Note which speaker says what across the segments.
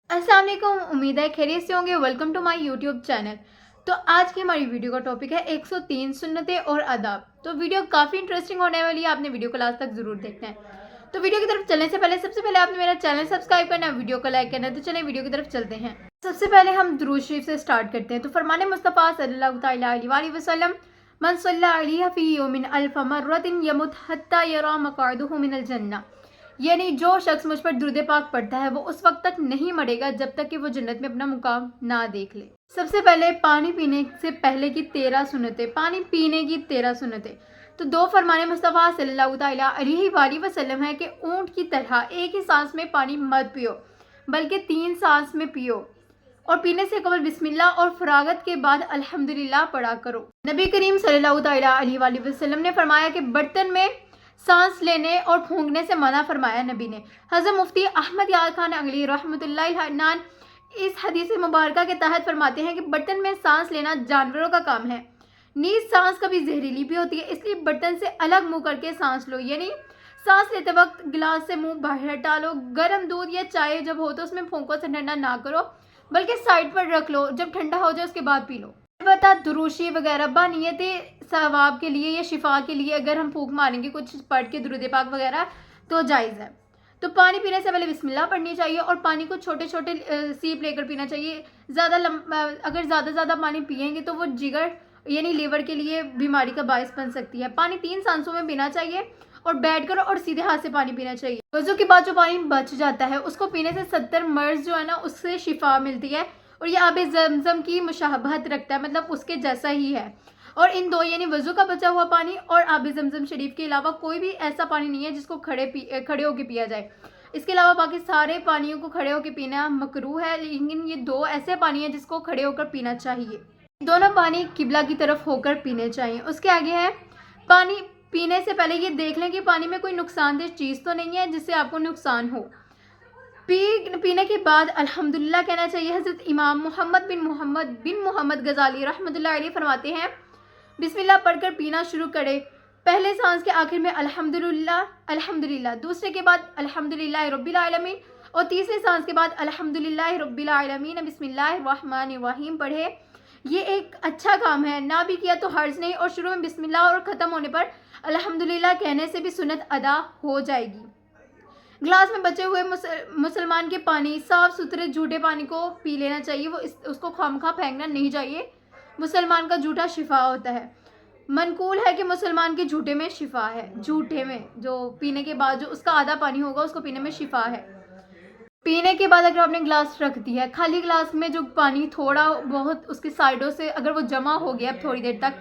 Speaker 1: अस्सलाम वालेकुम, उम्मीद है खैरियत से होंगे। Welcome to my YouTube channel. तो आज की हमारी वीडियो का टॉपिक है 103 सुन्नतें और आदाब। तो वीडियो काफ़ी इंटरेस्टिंग होने वाली है, आपने वीडियो को लास्ट तक ज़रूर देखना है। तो वीडियो की तरफ चलने से पहले सबसे पहले आपने मेरा चैनल सब्सक्राइब करना है, वीडियो को लाइक करना है। तो चलें वीडियो की तरफ चलते हैं। सबसे पहले हम दुरूद शरीफ से स्टार्ट करते हैं। तो फरमाने मुस्तफ़ा सल्लल्लाहु तआला अलैहि वसल्लम, मन सल्ला अलैहि फी यौमिन अल्फ मर्रतिन यमुत हत्ता यरा मक़अदहु मिनल जन्नह, यानी जो शख्स मुझ पर दुरूद पाक पढ़ता है वो उस वक्त तक नहीं मरेगा जब तक कि वो जन्नत में अपना मुकाम ना देख ले। सबसे पहले पानी पीने से पहले की 13 सुन्नतें, पानी पीने की 13 सुन्नतें। तो दो फरमाने मुस्तफ़ा सल्लल्लाहु अलैहि वसल्लम है कि ऊंट की तरह एक ही सांस में पानी मत पियो, बल्कि 3 सांस में पियो, और पीने से कबल बिस्मिल्लाह और फरागत के बाद अल्हम्दुलिल्लाह पढ़ा करो। नबी करीम सल्लल्लाहु अलैहि वसल्लम ने फरमाया कि बर्तन में सांस लेने और फूंकने से मना फरमाया नबी ने। हज़रत मुफ्ती अहमद यार खान अंगली रहमतुल्लाह अलैह इस हदीस मुबारका के तहत फरमाते हैं कि बर्तन में सांस लेना जानवरों का काम है। नीज सांस कभी जहरीली भी होती है, इसलिए बर्तन से अलग मुंह करके सांस लो, यानी सांस लेते वक्त गिलास से मुंह बाहर हटा लो। गर्म दूध या चाय जब हो तो उसमें फूंको से ठंडा ना करो, बल्कि साइड पर रख लो, जब ठंडा हो जाए उसके बाद पी लो। बता दुरूशी वगैरह बानियत सवाब के लिए या शिफा के लिए अगर हम फूंक मारेंगे कुछ पढ़ के दुरूद पाक वगैरह तो जायज़ है। तो पानी पीने से पहले बिस्मिल्लाह पढ़नी चाहिए और पानी को छोटे छोटे सीप लेकर पीना चाहिए। अगर ज़्यादा पानी पिएंगे तो वो जिगर यानी लीवर के लिए बीमारी का बायस बन सकती है। पानी 3 सांसों में पीना चाहिए और बैठकर और सीधे हाथ से पानी पीना चाहिए। वज़ू के बाद जो पानी बच जाता है उसको पीने से 70 मर्ज जो है ना उससे शिफा मिलती है, और ये आब ज़मज़म की मुशाबहत रखता है, मतलब उसके जैसा ही है। और इन दो यानी वज़ू का बचा हुआ पानी और आब ज़मज़म शरीफ के अलावा कोई भी ऐसा पानी नहीं है जिसको खड़े होकर पिया जाए। इसके अलावा बाकी सारे पानियों को खड़े होकर पीना मकरूह है, लेकिन ये दो ऐसे पानी हैं जिसको खड़े होकर पीना चाहिए। दोनों पानी किबला की तरफ होकर पीने चाहिए। उसके आगे है पानी पीने से पहले ये देख लें कि पानी में कोई नुकसानदेह चीज़ तो नहीं है जिससे आपको नुकसान हो। पीने के बाद अल्हम्दुलिल्लाह कहना चाहिए। हज़रत इमाम मोहम्मद बिन मोहम्मद गज़ाली रहमतुल्लाह अलैह फरमाते हैं, बिस्मिल्लाह पढ़कर पीना शुरू करें। पहले सांस के आखिर में अल्हम्दुलिल्लाह, दूसरे के बाद अल्हम्दुलिल्लाह रब्बिल आलमीन और तीसरे सांस के बाद अल्हम्दुलिल्लाह रब्बिल आलमीन बिस्मिल्लाहिर रहमानिर रहीम पढ़े। ये एक अच्छा काम है, ना भी किया तो हर्ज नहीं, और शुरू में बिस्मिल्लाह और ख़त्म होने पर अल्हम्दुलिल्लाह कहने से भी सुन्नत अदा हो जाएगी। ग्लास में बचे हुए मुसलमान के पानी, साफ़ सुथरे झूठे पानी को पी लेना चाहिए। उसको खामखा फेंकना नहीं चाहिए। मुसलमान का झूठा शिफा होता है। मनकूल है कि मुसलमान के झूठे में शिफा है, झूठे में जो पीने के बाद जो उसका आधा पानी होगा उसको पीने में शिफा है। पीने के बाद अगर आपने ग्लास रख दिया है, खाली ग्लास में जो पानी थोड़ा बहुत उसकी साइडों से अगर वो जमा हो गया थोड़ी देर तक,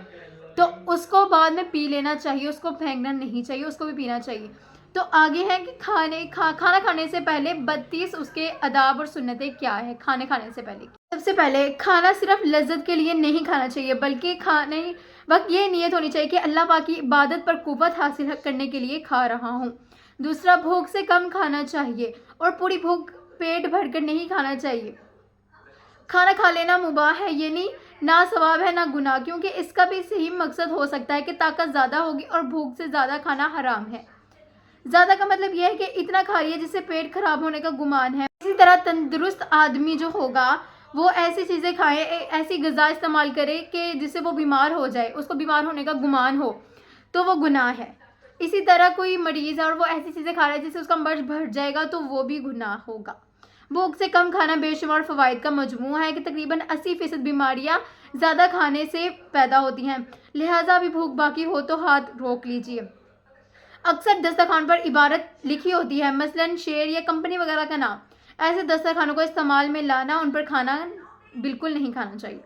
Speaker 1: तो उसको बाद में पी लेना चाहिए, उसको फेंकना नहीं चाहिए, उसको भी पीना चाहिए। तो आगे है कि खाना खाने से पहले 32 उसके आदाब और सुन्नतें क्या है खाने खाने से पहले। सबसे पहले खाना सिर्फ लज्जत के लिए नहीं खाना चाहिए, बल्कि खाने वक्त ये नियत होनी चाहिए कि अल्लाह पाक की इबादत पर कुव्वत हासिल करने के लिए खा रहा हूँ। दूसरा, भूख से कम खाना चाहिए और पूरी भूख पेट भरकर नहीं खाना चाहिए। खाना खा लेना मुबाह है, यानी ना सवाब है ना गुनाह, क्योंकि इसका भी सही मकसद हो सकता है कि ताकत ज़्यादा होगी और भूख से ज़्यादा खाना हराम है। ज़्यादा का मतलब यह है कि इतना खा लिया जिससे पेट खराब होने का गुमान है। इसी तरह तंदुरुस्त आदमी जो होगा वो ऐसी चीज़ें खाए, ऐसी ग़िज़ा इस्तेमाल करे कि जिससे वो बीमार हो जाए, उसको बीमार होने का गुमान हो, तो वो गुनाह है। इसी तरह कोई मरीज़ है और वो ऐसी चीज़ें खा रहा है जिससे उसका मर्ज भर जाएगा, तो वो भी गुनाह होगा। भूख से कम खाना बेशुमार फ़वाइद का मजमू है कि तकरीबन 80% बीमारियां ज़्यादा खाने से पैदा होती हैं, लिहाजा भी भूख बाकी हो तो हाथ रोक लीजिए। अक्सर दस्तरखान पर इबारत लिखी होती है, मसलन शेर या कंपनी वगैरह का नाम। ऐसे दस्तरखानों को इस्तेमाल में लाना, उन पर खाना बिल्कुल नहीं खाना चाहिए।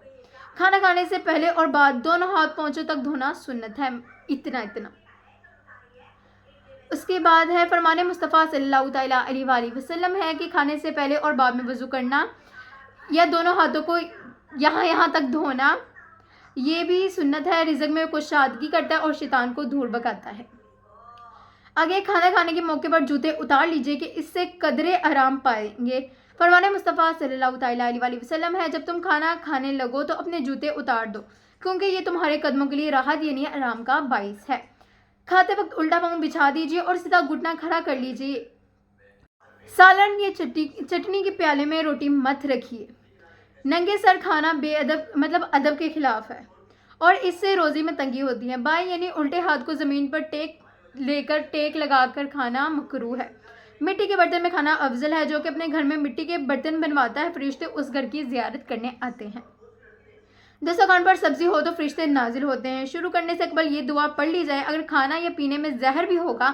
Speaker 1: खाना खाने से पहले और बाद दोनों हाथ पांचों तक धोना सुन्नत है, इतना। उसके बाद है फरमाने मुस्तफ़ा सल्लल्लाहु अलैहि वसल्लम है कि खाने से पहले और बाद में वज़ू करना या दोनों हाथों को यहाँ तक धोना, ये भी सुन्नत है। रिज़्क़ में कुशादगी करता है और शैतान को दूर भगाता है। आगे खाना खाने के मौके पर जूते उतार लीजिए कि इससे कदरे आराम पाएंगे। फरमाने मुस्तफ़ा सल्लल्लाहु अलैहि वसल्लम है, जब तुम खाना खाने लगो तो अपने जूते उतार दो, क्योंकि ये तुम्हारे कदमों के लिए राहत यानी आराम का बाइस है। खाते वक्त उल्टा पाँव बिछा दीजिए और सीधा घुटना खड़ा कर लीजिए। سالن یا چٹنی کے پیالے میں روٹی مت رکھیے. ننگے سر کھانا بے ادب ادب کے خلاف ہے اور اس سے روزی میں تنگی ہوتی ہے. بائیں یعنی الٹے ہاتھ کو زمین پر ٹیک لگا کر کھانا مکروہ ہے. مٹی کے برتن میں کھانا افضل ہے. جو کہ اپنے گھر میں مٹی کے برتن بنواتا ہے فرشتے اس گھر کی زیارت کرنے آتے ہیں. دسترخوان پر سبزی ہو تو فرشتے نازل ہوتے ہیں. شروع کرنے سے قبل یہ دعا پڑھ لی جائے. اگر کھانا یا پینے میں زہر بھی ہوگا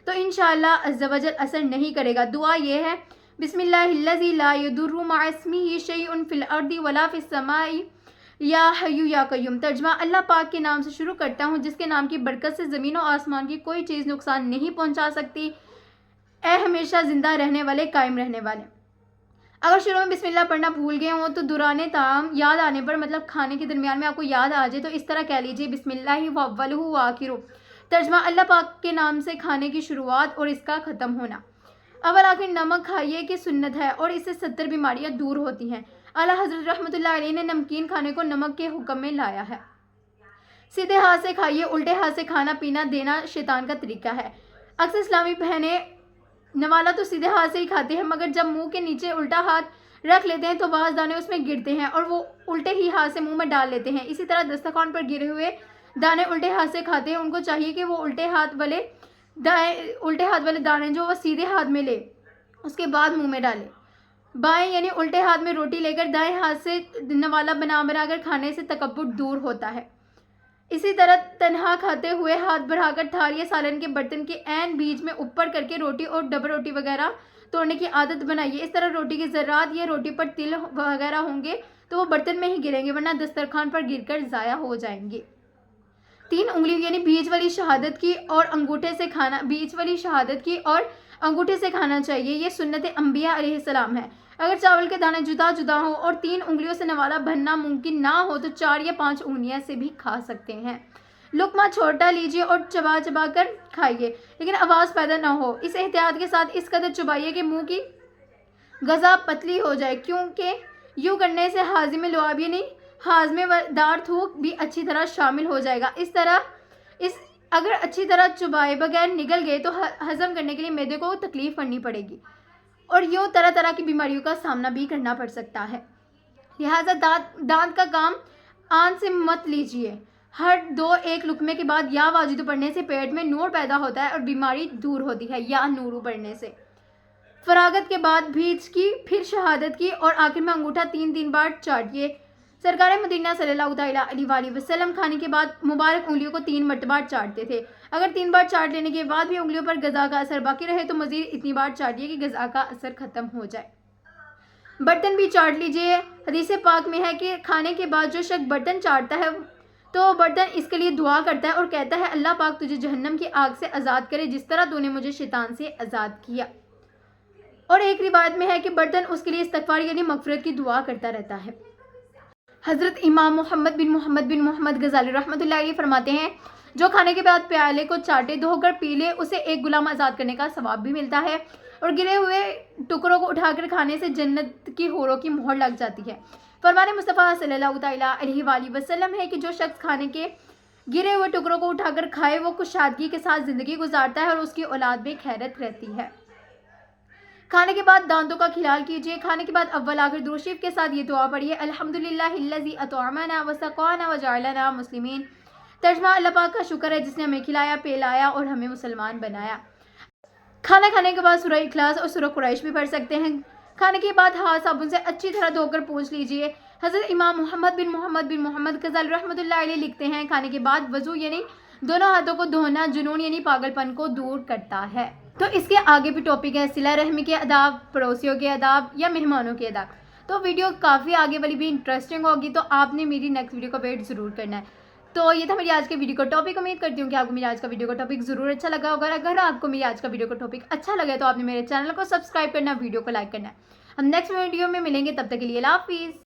Speaker 1: تو انشاءاللہ عز و جل اثر نہیں کرے گا. دعا یہ ہے: بسم اللہ الذی لا یضر مع اسمہ شیء فی الارض ولا فی السماء یا حی یا قیوم. ترجمہ: اللہ پاک کے نام سے شروع کرتا ہوں جس کے نام کی برکت سے زمین و آسمان کی کوئی چیز نقصان نہیں پہنچا سکتی. اے ہمیشہ زندہ رہنے والے، قائم رہنے والے. اگر شروع میں بسم اللہ پڑھنا بھول گئے ہوں تو دوران طعام یاد آنے پر، مطلب کھانے کے درمیان میں آپ کو یاد آ جائے تو اس طرح کہہ لیجئے: بسم اللہ واولہ وآخرہ. ترجمہ: اللہ پاک کے نام سے کھانے کی شروعات اور اس کا ختم ہونا. اول آخر نمک کھائیے کی سنت ہے اور اس سے 70 بیماریاں دور ہوتی ہیں. اعلیٰ حضرت رحمۃ اللہ علیہ نے نمکین کھانے کو نمک کے حکم میں لایا ہے. سیدھے ہاتھ سے کھائیے. الٹے ہاتھ سے کھانا پینا دینا شیطان کا طریقہ ہے. اکثر اسلامی بہنیں نوالا تو سیدھے ہاتھ سے ہی کھاتے ہیں، مگر جب منہ کے نیچے الٹا ہاتھ رکھ لیتے ہیں تو بعض دانے اس میں گرتے ہیں اور وہ الٹے ہی ہاتھ سے منہ میں ڈال لیتے ہیں. اسی طرح دسترخوان پر گرے ہوئے دانے الٹے ہاتھ سے کھاتے ہیں. ان کو چاہیے کہ وہ الٹے ہاتھ والے دانے جو وہ سیدھے ہاتھ میں لے اس کے بعد منہ میں ڈالے. بائیں یعنی الٹے ہاتھ میں روٹی لے کر دائیں ہاتھ سے نوالا بنا کر کھانے سے تکبر دور ہوتا ہے. اسی طرح تنہا کھاتے ہوئے ہاتھ بڑھا کر تھال یا سالن کے برتن کے عین بیچ میں اوپر کر کے روٹی اور ڈبل روٹی وغیرہ توڑنے کی عادت بنائیے. اس طرح روٹی کے ذرات یا روٹی پر تل وغیرہ ہوں گے تو وہ برتن میں ہی گریں گے، ورنہ دسترخوان پر گر کر ضائع ہو جائیں گے. 3 انگلیوں یعنی بیچ والی شہادت کی اور انگوٹھے سے کھانا چاہیے. یہ سنت انبیاء علیہ السلام ہے. اگر چاول کے دانے جدا جدا ہوں اور 3 انگلیوں سے نوالا بننا ممکن نہ ہو تو 4 یا 5 انگلیاں سے بھی کھا سکتے ہیں. لقمہ چھوٹا لیجیے اور چبا کر کھائیے، لیکن آواز پیدا نہ ہو. اس احتیاط کے ساتھ اس قدر چبائیے کہ منہ کی غذا پتلی ہو جائے، کیونکہ یوں کرنے سے ہاضمے لعاب یعنی ہاضمے دار تھوک بھی اچھی طرح شامل ہو جائے گا. اگر اچھی طرح چبائے بغیر نگل گئے تو ہضم کرنے کے لیے معدے کو تکلیف کرنی پڑے گی اور یوں طرح طرح کی بیماریوں کا سامنا بھی کرنا پڑ سکتا ہے. لہٰذا دانت کا کام آن سے مت لیجیے. ہر 2-1 لقمے کے بعد یا واجدو پڑھنے سے پیٹ میں نور پیدا ہوتا ہے اور بیماری دور ہوتی ہے. یا نورو پڑھنے سے فراغت کے بعد بھیج کی، پھر شہادت کی اور آخر میں انگوٹھا 3 بار چاٹیے. سرکار مدینہ صلی اللہ تعالیٰ علیہ وآلہ وسلم کھانے کے بعد مبارک انگلیوں کو 3 مرتبہ چاٹتے تھے. اگر 3 بار چاٹ لینے کے بعد بھی انگلیوں پر غذا کا اثر باقی رہے تو مزید اتنی بار چاٹیے کہ غذا کا اثر ختم ہو جائے. برتن بھی چاٹ لیجیے. حدیث پاک میں ہے کہ کھانے کے بعد جو شخص برتن چاٹتا ہے تو برتن اس کے لیے دعا کرتا ہے اور کہتا ہے: اللہ پاک تجھے جہنم کی آگ سے آزاد کرے جس طرح تو نے مجھے شیطان سے آزاد کیا. اور ایک روایت میں ہے کہ برتن اس کے لیے استغفار یعنی مغفرت کی دعا کرتا رہتا ہے. حضرت امام محمد بن محمد غزالی رحمۃ اللہ علیہ فرماتے ہیں: جو کھانے کے بعد پیالے کو چاٹے، دھو کر پی لے، اسے ایک غلام آزاد کرنے کا ثواب بھی ملتا ہے اور گرے ہوئے ٹکڑوں کو اٹھا کر کھانے سے جنت کی حوروں کی مہر لگ جاتی ہے. فرمان مصطفیٰ صلی اللہ تعالیٰ علیہ وآلہ وسلم ہے کہ جو شخص کھانے کے گرے ہوئے ٹکڑوں کو اٹھا کر کھائے وہ کشادگی کے ساتھ زندگی گزارتا ہے اور اس کی اولاد میں خیرت رہتی ہے. کھانے کے بعد دانتوں کا خیال کیجیے. کھانے کے بعد اول آخر درود شریف کے ساتھ یہ دعا پڑھیے: الحمدللہ الذی اطعمنا وسقانا وجعلنا مسلمین. ترجمہ: اللہ پاک کا شکر ہے جس نے ہمیں کھلایا پلایا اور ہمیں مسلمان بنایا. کھانا کھانے کے بعد سورہ اخلاص اور سورہ قریش بھی پڑھ سکتے ہیں. کھانے کے بعد ہاتھ صابن سے اچھی طرح دھو کر پوچھ لیجیے. حضرت امام محمد بن محمد غزالی رحمۃ اللہ علیہ لکھتے ہیں: کھانے کے بعد وضو یعنی دونوں ہاتھوں کو دھونا جنون یعنی پاگل پن کو دور کرتا ہے. تو اس کے آگے بھی ٹاپک ہے صلہ رحمی کے آداب، پڑوسیوں کے آداب یا مہمانوں کے آداب. تو ویڈیو کافی آگے والی بھی انٹرسٹنگ ہوگی، تو آپ نے میری نیکسٹ ویڈیو کا ویٹ ضرور کرنا ہے. تو یہ تھا میری آج کے ویڈیو کا ٹاپک. امید کرتی ہوں کہ آپ کو میری آج کا ویڈیو کا ٹاپک ضرور اچھا لگا ہوگا. اگر آپ کو میری آج کا ویڈیو کا ٹاپک اچھا لگا تو آپ نے میرے چینل کو سبسکرائب کرنا، ویڈیو کو لائک کرنا ہے. ہم نیکسٹ ویڈیو میں ملیں گے، تب تک کے لیے اللہ حافظ.